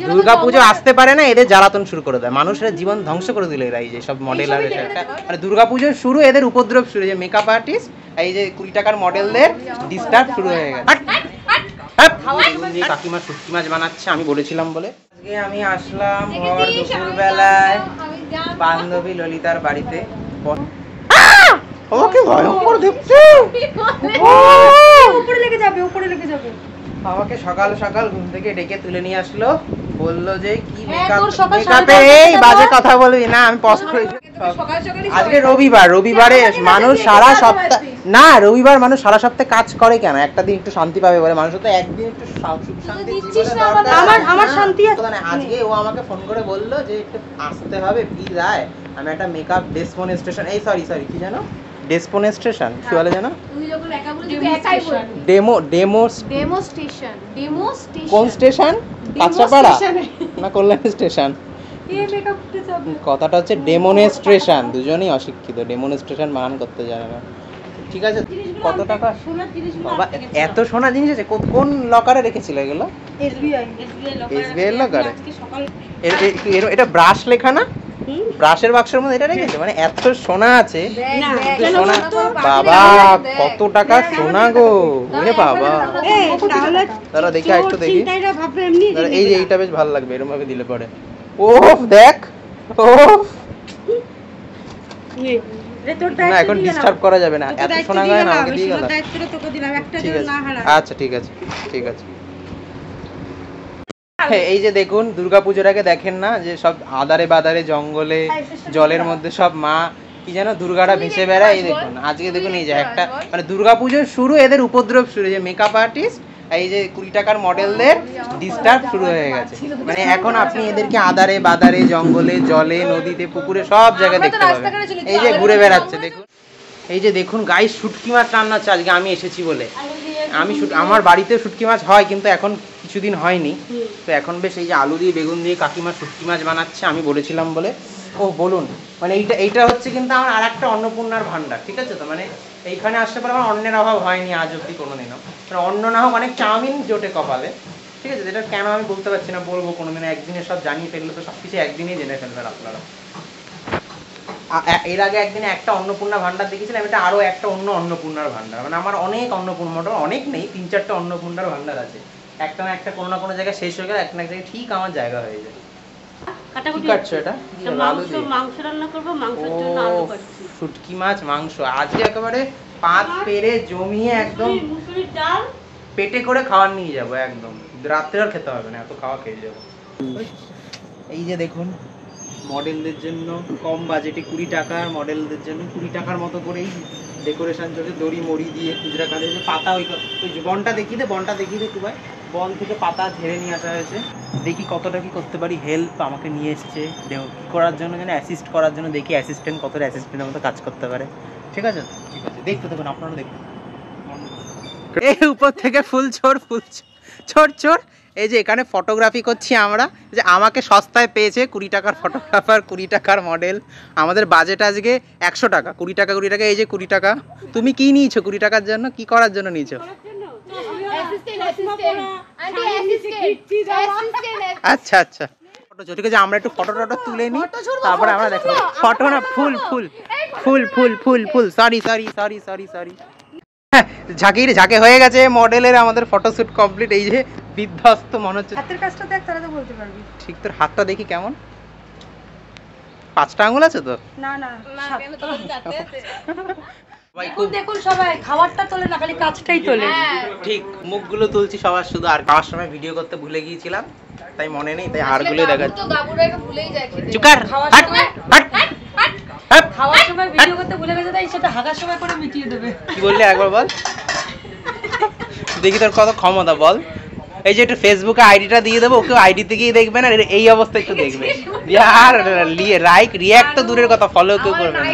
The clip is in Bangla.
দুর্গাপুজো আসতে পারে না, এদের জ্বালাতন শুরু করে দেয়, মানুষের জীবন ধ্বংস করে দিল এরা। এই যে সব মডেল আর মানে দুর্গাপুজোর শুরু, এদের উপদ্রব শুরু, যে মেকআপ আর্টিস্ট এই যে 20 টাকার মডেলদের ডিস্টার্ব শুরু হয়ে গেছে। কাকিমা শুটকি মাছ বানাচ্ছে আমি বলেছিলাম বলে। আজকে আমি আসলাম ভর দুপুরবেলায় বান্ধবী ললিতার বাড়িতে। ওকে ভয়ঙ্কর দেখছো, উপরে লেগে যাবে, উপরে লেগে যাবে। আমাকে সকাল সকাল ঘুম থেকে ডেকে তুলে নিয়ে আসলো, বললো যে কি মেকআপে এই বাজে কথা বলবি না, আমি পস্ট করেছি। আজকে রবিবার, রবিবারে মানুষ সারা সপ্তাহ না, রবিবার মানুষ সারা সপ্তাহে কাজ করে কেন, একটা দিন একটু শান্তি পাবে বলে। মানুষ তো একদিন একটু সুখ শান্তি আমার শান্তি আছে। আজকে ও আমাকে ফোন করে বললো যে একটু আসতে হবে প্লিজ আয়, আমি একটা মেকআপ ডেমনস্ট্রেশন, এই সরি কি জানো ডেমনস্ট্রেশন কি বলে জানো, ডেমোস্ট্রেশন। কোন স্টেশন? কাঁচরাপাড়া না কল্যাণ স্টেশন? কথাটা হচ্ছে ডেমনস্ট্রেশন, দুজনেই অশিক্ষিত, ডেমনস্ট্রেশন বানান করতে জানে না। ঠিক আছে, কত টাকা? বাবা এত সোনা জিনিস আছে, কোন লকারে রেখেছিল এগুলো? এসবিআই লকারে। এটা ব্রাশ লেখা না, ব্রাশের বাক্সের মধ্যে এটা রেখেছে, মানে এত সোনা আছে। সোনা বাবা, কত টাকা সোনা গো, ওরে বাবা। দাঁড়া দেখি একটু দেখি, এই যে এইটা বেশ ভালো লাগবে, এরকম ভাবে দিলে পরে। ও দেখ, ও না এখন ডিস্টার্ব করা যাবে না, এত সোনা গায় না, আমাকে দিয়ে গেল। আচ্ছা ঠিক আছে ঠিক আছে। এই যে দেখুন দুর্গাপুজোর আগে দেখেন না যে সব আদারে বাদারে জঙ্গলে জলের মধ্যে সব মা কি যেন দুর্গাটা ভেসে বেড়ায়। এই দেখুন আজকে দেখুন এই যে একটা মানে দুর্গাপুজোর শুরু, এদের উপদ্রব শুরু, যে মেকআপ আর্টিস্ট এই যে 20 টাকার মডেলদের ডিস্টার্ব শুরু হয়ে গেছে। মানে এখন আপনি এদেরকে আদারে বাদারে জঙ্গলে জলে নদীতে পুকুরে সব জায়গায় দেখতে পাবেন। এই যে ঘুরে বেড়াচ্ছে দেখুন, এই যে দেখুন গাইস শুটকি মাছ রান্না হচ্ছে আজকে, আমি এসেছি বলে। আমি আমার বাড়িতে শুটকি মাছ হয় কিন্তু এখন কিছুদিন হয়নি, তো এখন বেশ এই যে আলু দিয়ে বেগুন দিয়ে কাকিমা শুটকি মাছ বানাচ্ছে আমি বলেছিলাম বলে। ও বলুন, মানে এইটা হচ্ছে কিন্তু আমার আর একটা অন্নপূর্ণার ভান্ডার, ঠিক আছে তো, মানে এইখানে আসতে পারে আমার অন্নের অভাব হয়নি আজ অব্দি কোনোদিনও, মানে অন্ন না হোক অনেক চাউমিন জোটে কপালে, ঠিক আছে। যেটা কেন আমি বলতে পারছি না, বলবো কোনোদিন, একদিনে সব জানিয়ে ফেললে তো সব কিছু একদিনেই জেনে ফেলবেন আপনারা। এর আগে একদিনে একটা অন্নপূর্ণা ভান্ডার দেখেছিলাম, এটা আরো একটা অন্য অন্নপূর্ণার ভান্ডার, মানে আমার অনেক অন্নপূর্ণা, অনেক নেই 3-4টা অন্নপূর্ণার ভান্ডার আছে, একটা না একটা কোনো না কোনো জায়গায় শেষ হয়ে গেলে একটা না এক জায়গায় ঠিক আমার জায়গা হয়ে যায়। কি কাটছো এটা? মাংস রান্না করব, মাংসের জন্য আলু কাটছি। শুটকি মাছ মাংস আজকে একেবারে পাত পেরে জমিয়ে একদম মুসুরির ডাল পেটে করে খাবার নিয়ে যাবো, একদম রাত্রে আর খেতে হবে না, এত খাওয়া খেয়ে যাবো। এই যে দেখুন মডেলদের জন্য কম বাজেটে 20 টাকার, মডেলদের জন্য 20 টাকার মতো করেই ডেকোরেশন চলছে, দড়ি মড়ি দিয়ে খুচরা কাজে পাতা, ওই বনটা দেখিয়ে দে একটু ভাই, বন থেকে পাতা ঝেড়ে নিয়ে আসা হয়েছে। দেখি কতটা কি করতে পারি হেল্প, আমাকে নিয়ে এসছে কি করার জন্য, যেন অ্যাসিস্ট করার জন্য, দেখি অ্যাসিস্ট্যান্ট কতটা অ্যাসিস্ট্যান্টের মতো কাজ করতে পারে, ঠিক আছে ঠিক আছে। দেখতে দেখুন আপনারা দেখুন, এই উপর থেকে ফুল ছোড়। এই যে এখানে ফটোগ্রাফি করছি আমরা, যে আমাকে সস্তায় পেয়েছে 20 টাকার ফটোগ্রাফার, 20 টাকার মডেল। আমাদের বাজেট আজকে 100 টাকা, 20 টাকা 20 টাকা, এই যে 20 টাকা। তুমি কি নিয়েছো 20 টাকার জন্য, কি করার জন্য নিয়েছো? আচ্ছা আচ্ছা ফটো, ঠিক আছে আমরা একটু ফটো তুলে নিই, তারপরে আমরা দেখো ফটো না ফুল সরি ঝাঁকে হয়ে গেছে মডেলের, আমাদের ফটোশুট কমপ্লিট। এই যে বিধ্বস্ত মনে হচ্ছে, হাতের কাজটা দেখ তাহলে তো বলতে পারবি। ঠিক তোর হাতটা দেখি কেমন, 5টা আঙুল আছে তো? না দেখুন সবাই খাবারটা তোলে না, খালি কাজটাই তোলে। ঠিক মুখগুলো তুলছি সবার, শুধু আর খাওয়ার সময় ভিডিও করতে ভুলে গিয়েছিলাম তাই মনে নেই, তাই হাড়গুলো দেখাচ্ছি। তো গাবুরাকে ভুলেই যায় খেতে। চুকার খাওয়ার সময় ভিডিও করতে ভুলে গেছে, তাই সেটা হাগার সময় করে মিটিয়ে দেবে। কি বললি একবার বল দেখি, তোর কত ক্ষমতা বল। এই যে একটু ফেসবুকে আইডিটা দিয়ে দেবো, ওকে আইডি থেকেই দেখবে না, এই অবস্থা একটু দেখবে আর রিয়াক্ট তো দূরের কথা, ফলো কেউ করবে না।